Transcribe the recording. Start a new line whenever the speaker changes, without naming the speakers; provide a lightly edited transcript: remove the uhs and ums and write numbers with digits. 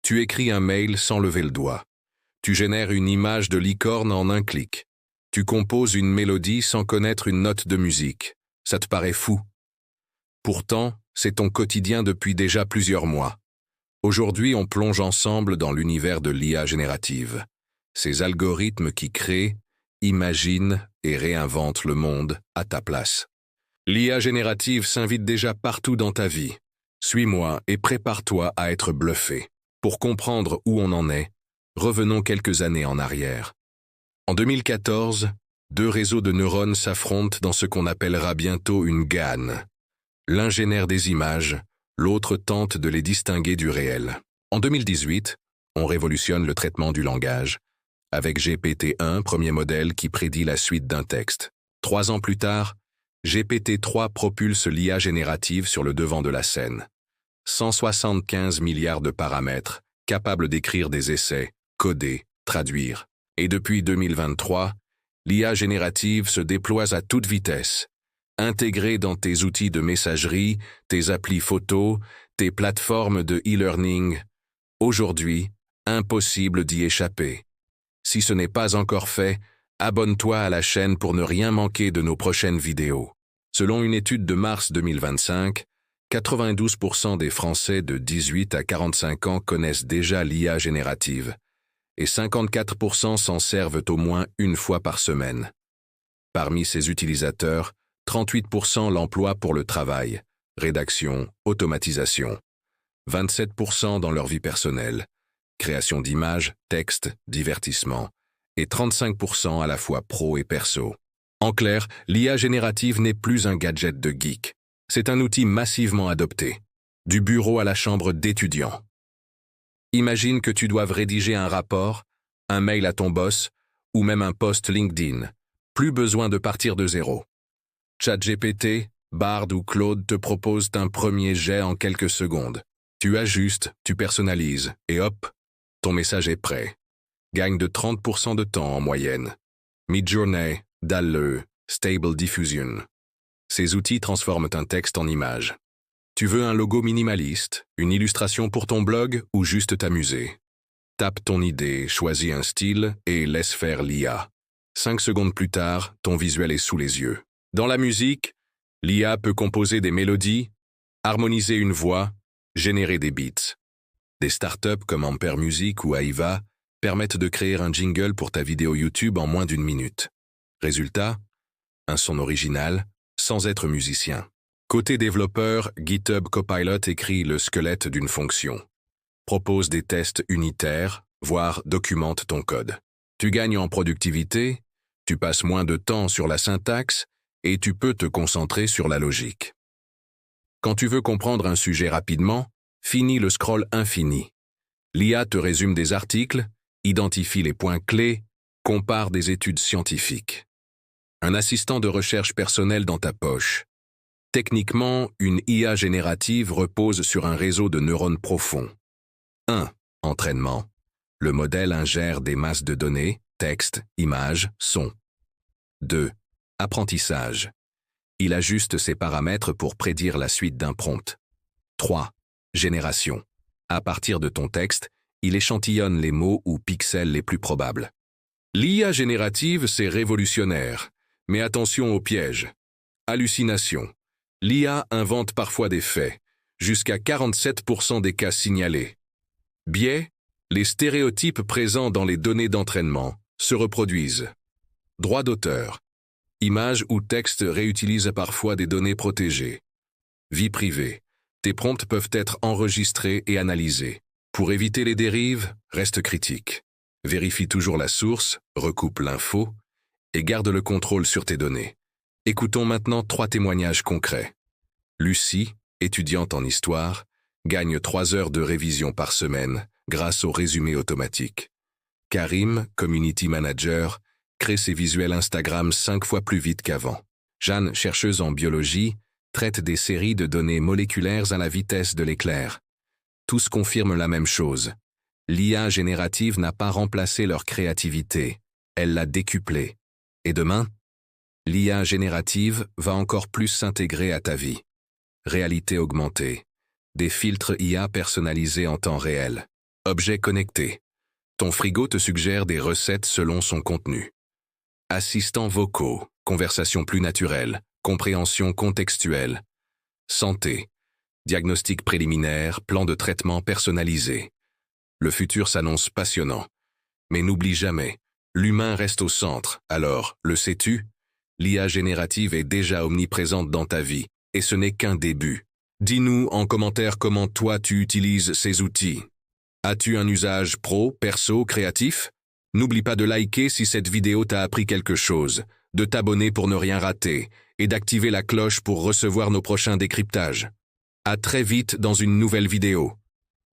Tu écris un mail sans lever le doigt. Tu génères une image de licorne en un clic. Tu composes une mélodie sans connaître une note de musique. Ça te paraît fou. Pourtant, c'est ton quotidien depuis déjà plusieurs mois. Aujourd'hui, on plonge ensemble dans l'univers de l'IA générative. Ces algorithmes qui créent, imaginent et réinventent le monde à ta place. L'IA générative s'invite déjà partout dans ta vie. Suis-moi et prépare-toi à être bluffé. Pour comprendre où on en est, revenons quelques années en arrière. En 2014, deux réseaux de neurones s'affrontent dans ce qu'on appellera bientôt une GAN. L'un génère des images, l'autre tente de les distinguer du réel. En 2018, on révolutionne le traitement du langage, avec GPT-1, premier modèle qui prédit la suite d'un texte. 3 ans plus tard, GPT-3 propulse l'IA générative sur le devant de la scène. 175 milliards de paramètres, capables d'écrire des essais, coder, traduire. Et depuis 2023, l'IA générative se déploie à toute vitesse, intégrée dans tes outils de messagerie, tes applis photos, tes plateformes de e-learning. Aujourd'hui, impossible d'y échapper. Si ce n'est pas encore fait, abonne-toi à la chaîne pour ne rien manquer de nos prochaines vidéos. Selon une étude de mars 2025, 92% des Français de 18 à 45 ans connaissent déjà l'IA générative et 54% s'en servent au moins une fois par semaine. Parmi ces utilisateurs, 38% l'emploient pour le travail, rédaction, automatisation. 27% dans leur vie personnelle, création d'images, textes, divertissement, et 35% à la fois pro et perso. En clair, l'IA générative n'est plus un gadget de geek. C'est un outil massivement adopté, du bureau à la chambre d'étudiants. Imagine que tu doives rédiger un rapport, un mail à ton boss, ou même un post LinkedIn. Plus besoin de partir de zéro. ChatGPT, Bard ou Claude te proposent un premier jet en quelques secondes. Tu ajustes, tu personnalises, et hop, ton message est prêt. Gagne de 30% de temps en moyenne. Midjourney, DALL-E, Stable Diffusion. Ces outils transforment un texte en image. Tu veux un logo minimaliste, une illustration pour ton blog ou juste t'amuser? Tape ton idée, choisis un style et laisse faire l'IA. 5 secondes plus tard, ton visuel est sous les yeux. Dans la musique, l'IA peut composer des mélodies, harmoniser une voix, générer des beats. Des startups comme Ampere Music ou Aiva permettent de créer un jingle pour ta vidéo YouTube en moins d'1 minute. Résultat, un son original, sans être musicien. Côté développeur, GitHub Copilot écrit le squelette d'une fonction. Propose des tests unitaires, voire documente ton code. Tu gagnes en productivité, tu passes moins de temps sur la syntaxe et tu peux te concentrer sur la logique. Quand tu veux comprendre un sujet rapidement, finis le scroll infini. L'IA te résume des articles, identifie les points clés, compare des études scientifiques. Un assistant de recherche personnel dans ta poche. Techniquement, une IA générative repose sur un réseau de neurones profonds. 1. Entraînement. Le modèle ingère des masses de données, textes, images, sons. 2. Apprentissage. Il ajuste ses paramètres pour prédire la suite d'un prompt. 3. Génération. À partir de ton texte, il échantillonne les mots ou pixels les plus probables. L'IA générative, c'est révolutionnaire. Mais attention aux pièges. Hallucination. L'IA invente parfois des faits, jusqu'à 47% des cas signalés. Biais, les stéréotypes présents dans les données d'entraînement se reproduisent. Droit d'auteur. Images ou textes réutilisent parfois des données protégées. Vie privée. Tes prompts peuvent être enregistrés et analysés. Pour éviter les dérives, reste critique. Vérifie toujours la source, recoupe l'info et garde le contrôle sur tes données. Écoutons maintenant 3 témoignages concrets. Lucie, étudiante en histoire, gagne 3 heures de révision par semaine grâce au résumé automatique. Karim, community manager, crée ses visuels Instagram 5 fois plus vite qu'avant. Jeanne, chercheuse en biologie, traite des séries de données moléculaires à la vitesse de l'éclair. Tous confirment la même chose. L'IA générative n'a pas remplacé leur créativité, elle l'a décuplée. Et demain, l'IA générative va encore plus s'intégrer à ta vie. Réalité augmentée, des filtres IA personnalisés en temps réel, Objets connectés. Ton frigo te suggère des recettes selon son contenu. Assistants vocaux, conversation plus naturelle, compréhension contextuelle. Santé. Diagnostic préliminaire, plan de traitement personnalisé. Le futur s'annonce passionnant. Mais n'oublie jamais, l'humain reste au centre. Alors, le sais-tu? L'IA générative est déjà omniprésente dans ta vie, et ce n'est qu'un début. Dis-nous en commentaire comment toi tu utilises ces outils. As-tu un usage pro, perso, créatif? N'oublie pas de liker si cette vidéo t'a appris quelque chose, de t'abonner pour ne rien rater, et d'activer la cloche pour recevoir nos prochains décryptages. À très vite dans une nouvelle vidéo.